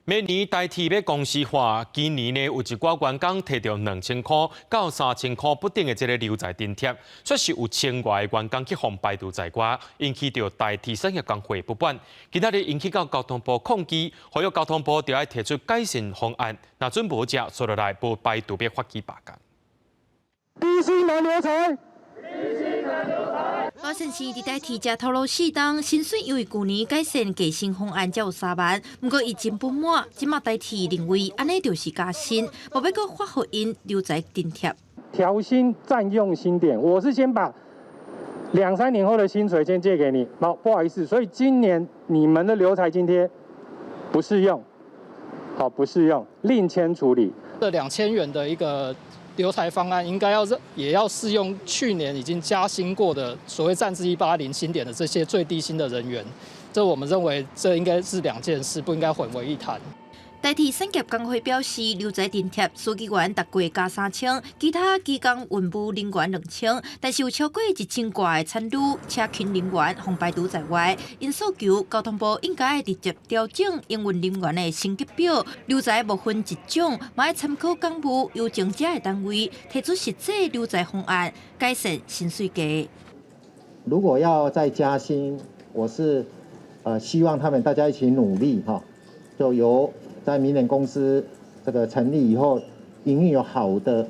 明年代替要公司化，今年呢有一寡员工摕到2000块到3000块不等的这个留在津贴，确实有1000外的员工去互排除在外，引起到代替产业工会不满。今仔日引起到交通部抗议，呼吁交通部就要提出改善方案，若准无这，所落来无排除要发起罢工。低薪难留才。华城市伫代替者透露4档薪水，因为去年改善加薪方案才有3万，不过伊真不满，即马代替认为安尼就是加薪，无要阁发互因留在津贴。调薪占用薪点，我是先把2、3年后的薪水先借给你，不好意思，所以今年你们的留才津贴不适用，好不适用，另签处理。这2000元的一个留才方案应该也要适用去年已经加薪过的所谓战至180薪点的这些最低薪的人员，这我们认为这应该是2件事，不应该混为一谈。代替产业工会表示，留在津贴书记员逐月加3000，其他机工运务人员2000，但是有超过1000挂的产旅、车勤人员互排除在外。因诉求交通部应该直接调整营运人员的薪级表，留在无分一种，嘛要参考港务邮政者的单位，提出实际留在方案，改善薪水价。如果要再加薪，我是希望他们大家一起努力哈，就由在明年公司这个成立以后，营运有好的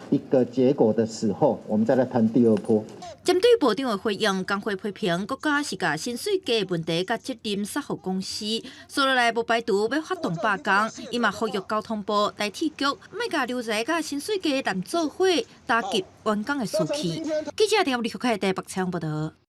一个结果的时候，我们再来谈第2波。针对部长的回应，工会批评国家是把薪水价的问题甲责任撒予公司，所落来无排除要发动罢工。伊嘛呼吁交通部代替局，莫甲留在甲薪水价难做伙，打击员工的士气。记者田立台北采访报道。